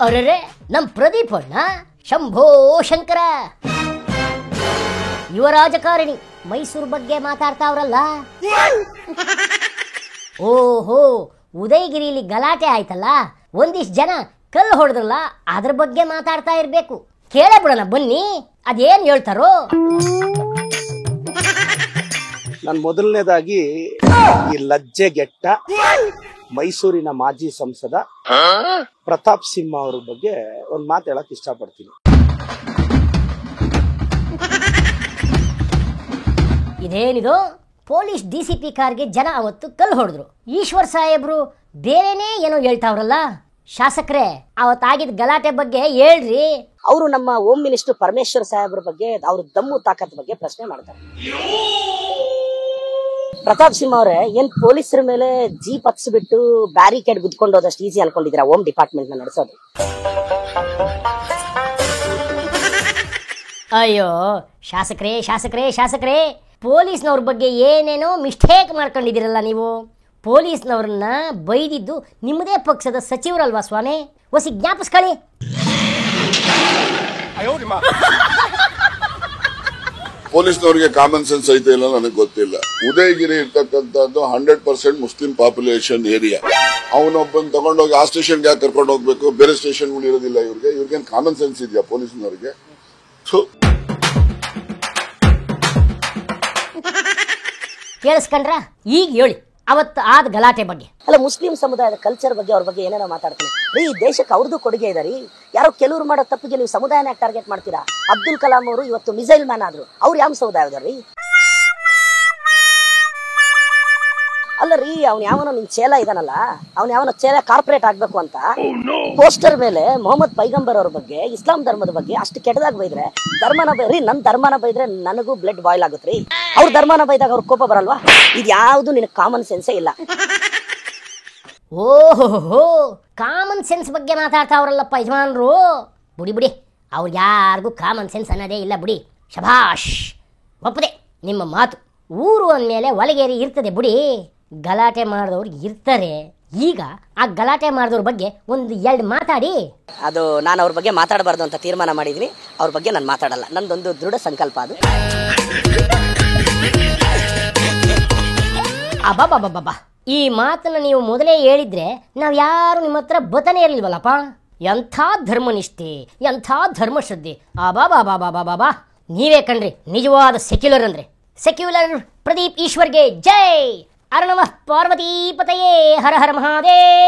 ಅರೆ ನಮ್ ಪ್ರದೀಪ್ ಅಣ್ಣ, ಶಂಭೋ ಶಂಕರ. ಯುವ ರಾಜಕಾರಣಿ ಮೈಸೂರು ಬಗ್ಗೆ ಮಾತಾಡ್ತಾವ್ರಲ್ಲ. ಓಹೋ, ಉದಯಗಿರಿಲಿ ಗಲಾಟೆ ಆಯ್ತಲ್ಲ, ಒಂದಿಷ್ಟು ಜನ ಕಲ್ಲು ಹೊಡೆದ್ರಲ್ಲ, ಅದ್ರ ಬಗ್ಗೆ ಮಾತಾಡ್ತಾ ಇರ್ಬೇಕು. ಕೇಳೇ ಬಿಡೋಣ ಬನ್ನಿ, ಅದೇನ್ ಹೇಳ್ತಾರೋ. ನಾನು ಮೊದಲನೇದಾಗಿ ಈ ಲಜ್ಜೆಗೆಟ್ಟ ಮೈಸೂರಿನ ಮಾಜಿ ಸಂಸದ ಪ್ರತಾಪ್ ಸಿಂಹ ಅವ್ರ ಬಗ್ಗೆ ಒಂದ್ ಮಾತು ಹೇಳಕ್ ಇಷ್ಟಪಡ್ತೀನಿ. ಇದೇನಿದು, ಪೊಲೀಸ್ ಡಿಸಿಪಿ ಕಾರ್ಗೆ ಜನ ಅವತ್ತು ಕಲ್ಲು ಹೊಡೆದ್ರು. ಈಶ್ವರ್ ಸಾಹೇಬ್ರು ಬೇರೆನೇ ಏನೋ ಹೇಳ್ತಾವ್ರಲ್ಲ. ಶಾಸಕರೇ, ಅವತ್ತಾಗಿದ್ದ ಗಲಾಟೆ ಬಗ್ಗೆ ಹೇಳ್ರಿ. ಅವರು ನಮ್ಮ ಹೋಮ್ ಮಿನಿಸ್ಟರ್ ಪರಮೇಶ್ವರ್ ಸಾಹೇಬ್ರ ಬಗ್ಗೆ, ಅವ್ರ ದಮ್ಮು ತಾಕತ್ ಬಗ್ಗೆ ಪ್ರಶ್ನೆ ಮಾಡ್ತಾರೆ. ಪ್ರತಾಪ್ ಸಿಂಹ ಅವರೇ, ಏನ್ ಪೊಲೀಸರ ಮೇಲೆ ಜೀಪ್ ಹತ್ಸ್ಬಿಟ್ಟು ಬ್ಯಾರಿಕೇಡ್ ಗುದ್ಕೊಂಡು ಹೋದಷ್ಟು ಈಸಿ ಅನ್ಕೊಂಡಿದ್ದೀರಾ ಹೋಮ್ ಡಿಪಾರ್ಟ್ಮೆಂಟ್ ನ ನಡೆಸೋದು? ಅಯ್ಯೋ ಶಾಸಕರೇ ಶಾಸಕರೇ ಶಾಸಕರೇ, ಪೊಲೀಸ್ನವ್ರ ಬಗ್ಗೆ ಏನೇನೋ ಮಿಸ್ಟೇಕ್ ಮಾಡ್ಕೊಂಡಿದ್ದೀರಲ್ಲ ನೀವು. ಪೊಲೀಸ್ನವ್ರನ್ನ ಬೈದಿದ್ದು ನಿಮ್ಮದೇ ಪಕ್ಷದ ಸಚಿವರಲ್ವಾ ಸ್ವಾಮಿ? ಹೊಸಿ ಜ್ಞಾಪಿಸ್ಕೊಳ್ಳಿ. ಪೊಲೀಸ್ನವ್ರಿಗೆ ಕಾಮನ್ ಸೆನ್ಸ್ ಐತೆ ಇಲ್ಲ ನನಗೆ ಗೊತ್ತಿಲ್ಲ. ಉದಯಗಿರಿ ಇರ್ತಕ್ಕಂಥದ್ದು 100% ಮುಸ್ಲಿಂ ಪಾಪ್ಯುಲೇಷನ್ ಏರಿಯಾ. ಅವನೊಬ್ಬನ್ ತಗೊಂಡೋಗಿ ಆ ಸ್ಟೇಷನ್ಗೆ ಯಾಕೆ ಕರ್ಕೊಂಡು ಹೋಗ್ಬೇಕು? ಬೇರೆ ಸ್ಟೇಷನ್ಗಳು ಇರೋದಿಲ್ಲ ಇವ್ರಿಗೇನು ಕಾಮನ್ ಸೆನ್ಸ್ ಇದೆಯಾ ಪೊಲೀಸ್ನವ್ರಿಗೆ? ಕೇಳಿಸ್ಕೊಂಡ್ರ? ಈಗ ಹೇಳಿ ಅವತ್ತು ಆದ ಗಲಾಟೆ ಬಗ್ಗೆ. ಅಲ್ಲ, ಮುಸ್ಲಿಂ ಸಮುದಾಯದ ಕಲ್ಚರ್ ಬಗ್ಗೆ ಅವ್ರ ಬಗ್ಗೆ ಏನೇನೋ ಮಾತಾಡ್ತೀನಿ ರೀ. ಈ ದೇಶಕ್ಕೆ ಅವ್ರದ್ದು ಕೊಡುಗೆ ಇದೆ ರೀ. ಯಾರೋ ಕೆಲವರು ಮಾಡೋ ತಪ್ಪಿಗೆ ನೀವು ಸಮುದಾಯನ ಟಾರ್ಗೆಟ್ ಮಾಡ್ತೀರಾ? ಅಬ್ದುಲ್ ಕಲಾಂ ಅವರು ಇವತ್ತು ಮಿಸೈಲ್ ಮ್ಯಾನ್ ಆದ್ರು, ಅವ್ರು ಯಾವ ಸಮುದಾಯದವ್ರಿ? ಅಲ್ಲ ರೀ, ಅವ್ನು ಯಾವನೋ ನಿನ್ ಚೇಲ ಇದಾನಲ್ಲ, ಅವ್ನು ಯಾವನೋ ಚೇಲ ಕಾರ್ಪೊರೇಟ್ ಆಗ್ಬೇಕು ಅಂತ ಪೋಸ್ಟರ್ ಮೇಲೆ ಮೊಹಮ್ಮದ್ ಪೈಗಂಬರ್ ಅವ್ರ ಬಗ್ಗೆ, ಇಸ್ಲಾಂ ಧರ್ಮದ ಬಗ್ಗೆ ಅಷ್ಟು ಕೆಟ್ಟದಾಗ ಬೈದ್ರೆ, ಧರ್ಮನ ಬೈರಿ, ನನ್ ಧರ್ಮನ ಬೈದ್ರೆ ನನಗೂ ಬ್ಲಡ್ ಬಾಯ್ಲ್ ಆಗುತ್ತ್ರಿ. ಅವ್ರ ಧರ್ಮನ ಬೈದಾಗ ಅವ್ರ ಕೋಪ ಬರಲ್ವಾ? ಇದು ಯಾವ್ದು ನಿನಗೆ ಕಾಮನ್ ಸೆನ್ಸೇ ಇಲ್ಲ. ಓಹೋ, ಕಾಮನ್ ಸೆನ್ಸ್ ಬಗ್ಗೆ ಮಾತಾಡ್ತಾವ್ರಲ್ಲಪ್ಪ ಯಜಮಾನ್ರು. ಬುಡಿ ಅವ್ರು ಯಾರಿಗೂ ಕಾಮನ್ ಸೆನ್ಸ್ ಅನ್ನೋದೇ ಇಲ್ಲ ಬಿಡಿ. ಶಭಾಷ್, ಒಪ್ಪದೆ ನಿಮ್ಮ ಮಾತು. ಊರು ಅಂದಮೇಲೆ ಒಳಗೇರಿ ಇರ್ತದೆ ಬಿಡಿ. ಗಲಾಟೆ ಮಾಡಿದವ್ರು ಇರ್ತಾರೆ. ಈಗ ಆ ಗಲಾಟೆ ಮಾಡಿದವ್ರ ಬಗ್ಗೆ ಒಂದು 2 ಮಾತಾಡಿ. ಅದು ನಾನು ಅವ್ರ ಬಗ್ಗೆ ಮಾತಾಡಬಾರ್ದು ಅಂತ ತೀರ್ಮಾನ ಮಾಡಿದೀನಿ. ಅವ್ರ ಬಗ್ಗೆ ನಾನು ಮಾತಾಡಲ್ಲ, ನಂದೊಂದು ದೃಢ ಸಂಕಲ್ಪ ಅದು. ಅಬ್ಬಬ್ಬಬ್ಬಬ್ಬ, ಈ ಮಾತನ್ನ ನೀವು ಮೊದಲೇ ಹೇಳಿದ್ರೆ ನಾವ್ ಯಾರು ನಿಮ್ಮ ಹತ್ರ ಬತನೇ ಇರಲಿಲ್ವಲ್ಲಪ್ಪ. ಎಂಥ ಧರ್ಮನಿಷ್ಠೆ, ಎಂಥ ಧರ್ಮಶ್ರದ್ಧೆ. ಅಬಾಬಾಬಾಬಾಬಾಬಾ, ನೀವೇ ಕಣ್ರಿ ನಿಜವಾದ ಸೆಕ್ಯುಲರ್ ಅಂದ್ರೆ. ಸೆಕ್ಯುಲರ್ ಪ್ರದೀಪ್ ಈಶ್ವರ್ಗೆ ಜೈ. ಅರ್ಣವ ಪಾರ್ವತೀಪತಯೇ ಹರ ಹರ ಮಹಾದೇವ್.